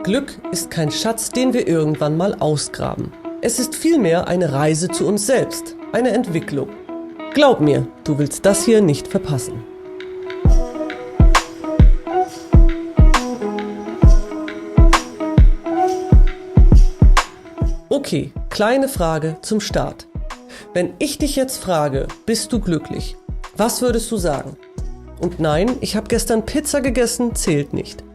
Glück ist kein Schatz, den wir irgendwann mal ausgraben. Es ist vielmehr eine Reise zu uns selbst, eine Entwicklung. Glaub mir, du willst das hier nicht verpassen. Okay, kleine Frage zum Start. Wenn ich dich jetzt frage, bist du glücklich? Was würdest du sagen? Und nein, ich habe gestern Pizza gegessen, zählt nicht.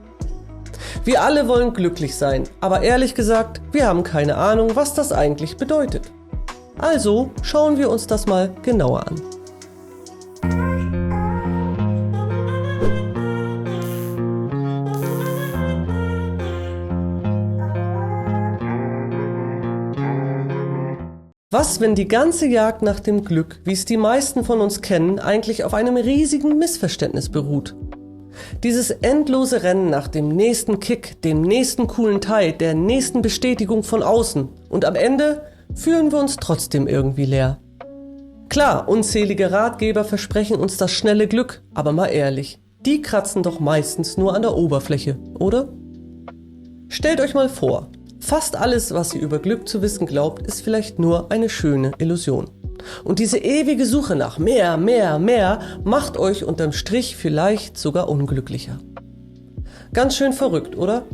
Wir alle wollen glücklich sein, aber ehrlich gesagt, wir haben keine Ahnung, was das eigentlich bedeutet. Also schauen wir uns das mal genauer an. Was, wenn die ganze Jagd nach dem Glück, wie es die meisten von uns kennen, eigentlich auf einem riesigen Missverständnis beruht? Dieses endlose Rennen nach dem nächsten Kick, dem nächsten coolen Teil, der nächsten Bestätigung von außen. Und am Ende fühlen wir uns trotzdem irgendwie leer. Klar, unzählige Ratgeber versprechen uns das schnelle Glück, aber mal ehrlich, die kratzen doch meistens nur an der Oberfläche, oder? Stellt euch mal vor, fast alles, was ihr über Glück zu wissen glaubt, ist vielleicht nur eine schöne Illusion. Und diese ewige Suche nach mehr macht euch unterm Strich vielleicht sogar unglücklicher. Ganz schön verrückt, oder?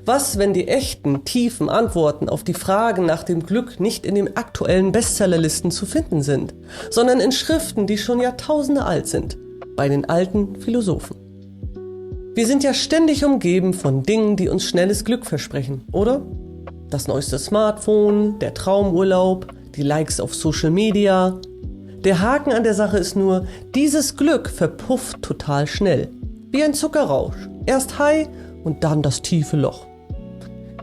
Was, wenn die echten, tiefen Antworten auf die Fragen nach dem Glück nicht in den aktuellen Bestsellerlisten zu finden sind, sondern in Schriften, die schon Jahrtausende alt sind, bei den alten Philosophen? Wir sind ja ständig umgeben von Dingen, die uns schnelles Glück versprechen, oder? Das neueste Smartphone, der Traumurlaub, die Likes auf Social Media. Der Haken an der Sache ist nur, dieses Glück verpufft total schnell. Wie ein Zuckerrausch. Erst High und dann das tiefe Loch.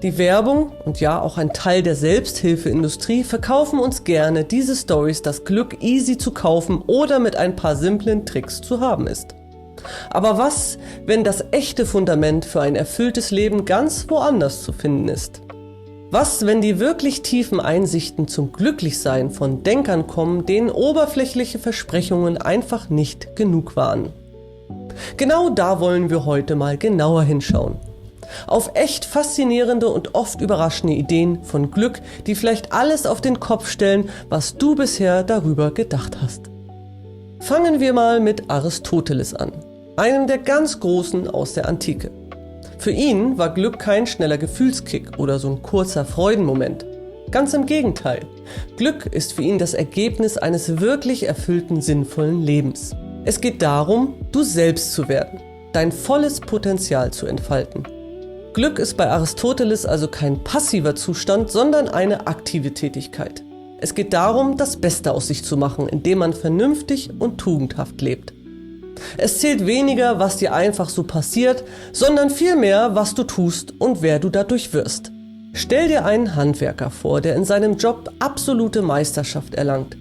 Die Werbung und ja auch ein Teil der Selbsthilfeindustrie verkaufen uns gerne diese Storys, dass Glück easy zu kaufen oder mit ein paar simplen Tricks zu haben ist. Aber was, wenn das echte Fundament für ein erfülltes Leben ganz woanders zu finden ist? Was, wenn die wirklich tiefen Einsichten zum Glücklichsein von Denkern kommen, denen oberflächliche Versprechungen einfach nicht genug waren? Genau da wollen wir heute mal genauer hinschauen. Auf echt faszinierende und oft überraschende Ideen von Glück, die vielleicht alles auf den Kopf stellen, was du bisher darüber gedacht hast. Fangen wir mal mit Aristoteles an, einem der ganz Großen aus der Antike. Für ihn war Glück kein schneller Gefühlskick oder so ein kurzer Freudenmoment. Ganz im Gegenteil. Glück ist für ihn das Ergebnis eines wirklich erfüllten, sinnvollen Lebens. Es geht darum, du selbst zu werden, dein volles Potenzial zu entfalten. Glück ist bei Aristoteles also kein passiver Zustand, sondern eine aktive Tätigkeit. Es geht darum, das Beste aus sich zu machen, indem man vernünftig und tugendhaft lebt. Es zählt weniger, was dir einfach so passiert, sondern vielmehr, was du tust und wer du dadurch wirst. Stell dir einen Handwerker vor, der in seinem Job absolute Meisterschaft erlangt.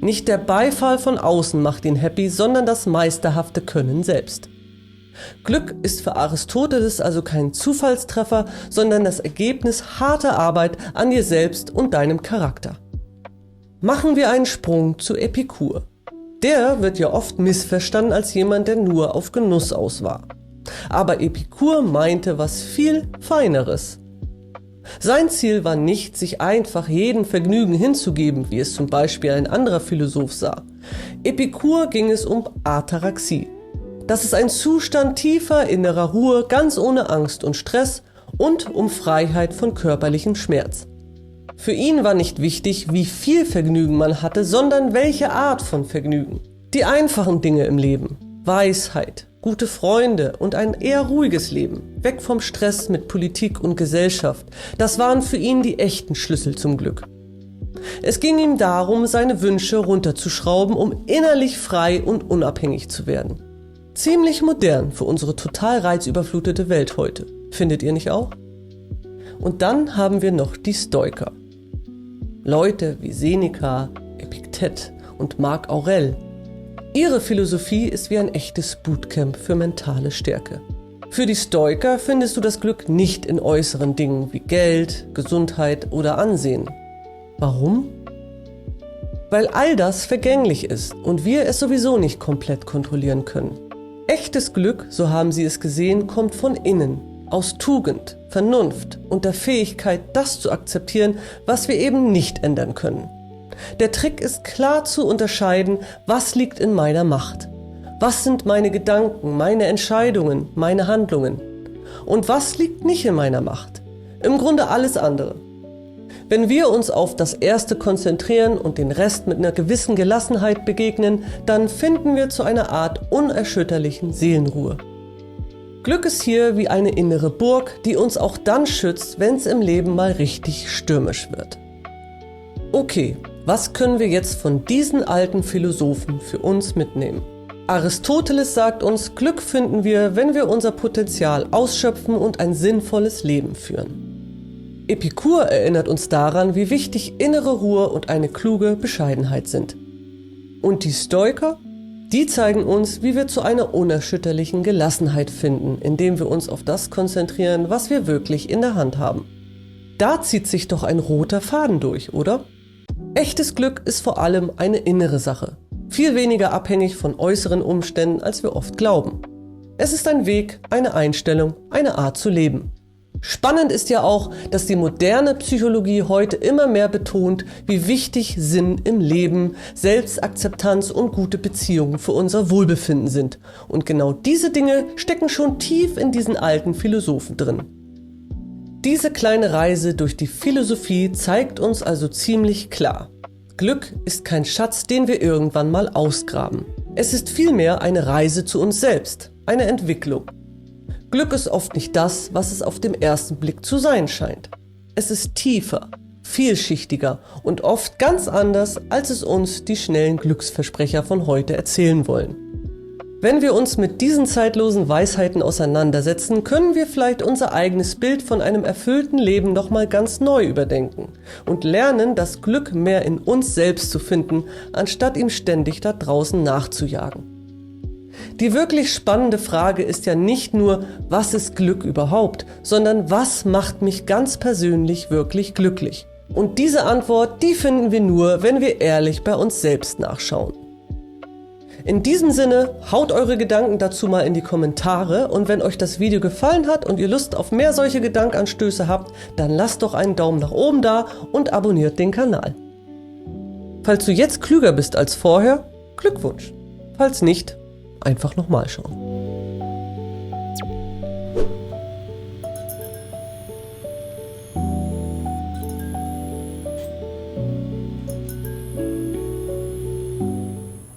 Nicht der Beifall von außen macht ihn happy, sondern das meisterhafte Können selbst. Glück ist für Aristoteles also kein Zufallstreffer, sondern das Ergebnis harter Arbeit an dir selbst und deinem Charakter. Machen wir einen Sprung zu Epikur. Der wird ja oft missverstanden als jemand, der nur auf Genuss aus war. Aber Epikur meinte was viel Feineres. Sein Ziel war nicht, sich einfach jedem Vergnügen hinzugeben, wie es zum Beispiel ein anderer Philosoph sah. Epikur ging es um Ataraxie. Das ist ein Zustand tiefer innerer Ruhe, ganz ohne Angst und Stress und um Freiheit von körperlichem Schmerz. Für ihn war nicht wichtig, wie viel Vergnügen man hatte, sondern welche Art von Vergnügen. Die einfachen Dinge im Leben, Weisheit, gute Freunde und ein eher ruhiges Leben, weg vom Stress mit Politik und Gesellschaft, das waren für ihn die echten Schlüssel zum Glück. Es ging ihm darum, seine Wünsche runterzuschrauben, um innerlich frei und unabhängig zu werden. Ziemlich modern für unsere total reizüberflutete Welt heute, findet ihr nicht auch? Und dann haben wir noch die Stoiker. Leute wie Seneca, Epiktet und Marc Aurel. Ihre Philosophie ist wie ein echtes Bootcamp für mentale Stärke. Für die Stoiker findest du das Glück nicht in äußeren Dingen wie Geld, Gesundheit oder Ansehen. Warum? Weil all das vergänglich ist und wir es sowieso nicht komplett kontrollieren können. Echtes Glück, so haben sie es gesehen, kommt von innen, aus Tugend, Vernunft und der Fähigkeit, das zu akzeptieren, was wir eben nicht ändern können. Der Trick ist klar zu unterscheiden, was liegt in meiner Macht. Was sind meine Gedanken, meine Entscheidungen, meine Handlungen? Und was liegt nicht in meiner Macht? Im Grunde alles andere. Wenn wir uns auf das Erste konzentrieren und den Rest mit einer gewissen Gelassenheit begegnen, dann finden wir zu einer Art unerschütterlichen Seelenruhe. Glück ist hier wie eine innere Burg, die uns auch dann schützt, wenn es im Leben mal richtig stürmisch wird. Okay, was können wir jetzt von diesen alten Philosophen für uns mitnehmen? Aristoteles sagt uns, Glück finden wir, wenn wir unser Potenzial ausschöpfen und ein sinnvolles Leben führen. Epikur erinnert uns daran, wie wichtig innere Ruhe und eine kluge Bescheidenheit sind. Und die Stoiker? Die zeigen uns, wie wir zu einer unerschütterlichen Gelassenheit finden, indem wir uns auf das konzentrieren, was wir wirklich in der Hand haben. Da zieht sich doch ein roter Faden durch, oder? Echtes Glück ist vor allem eine innere Sache, viel weniger abhängig von äußeren Umständen, als wir oft glauben. Es ist ein Weg, eine Einstellung, eine Art zu leben. Spannend ist ja auch, dass die moderne Psychologie heute immer mehr betont, wie wichtig Sinn im Leben, Selbstakzeptanz und gute Beziehungen für unser Wohlbefinden sind. Und genau diese Dinge stecken schon tief in diesen alten Philosophen drin. Diese kleine Reise durch die Philosophie zeigt uns also ziemlich klar: Glück ist kein Schatz, den wir irgendwann mal ausgraben. Es ist vielmehr eine Reise zu uns selbst, eine Entwicklung. Glück ist oft nicht das, was es auf den ersten Blick zu sein scheint. Es ist tiefer, vielschichtiger und oft ganz anders, als es uns die schnellen Glücksversprecher von heute erzählen wollen. Wenn wir uns mit diesen zeitlosen Weisheiten auseinandersetzen, können wir vielleicht unser eigenes Bild von einem erfüllten Leben nochmal ganz neu überdenken und lernen, das Glück mehr in uns selbst zu finden, anstatt ihm ständig da draußen nachzujagen. Die wirklich spannende Frage ist ja nicht nur, was ist Glück überhaupt, sondern was macht mich ganz persönlich wirklich glücklich? Und diese Antwort, die finden wir nur, wenn wir ehrlich bei uns selbst nachschauen. In diesem Sinne, haut eure Gedanken dazu mal in die Kommentare und wenn euch das Video gefallen hat und ihr Lust auf mehr solche Gedankenanstöße habt, dann lasst doch einen Daumen nach oben da und abonniert den Kanal. Falls du jetzt klüger bist als vorher, Glückwunsch. Falls nicht, einfach nochmal schauen.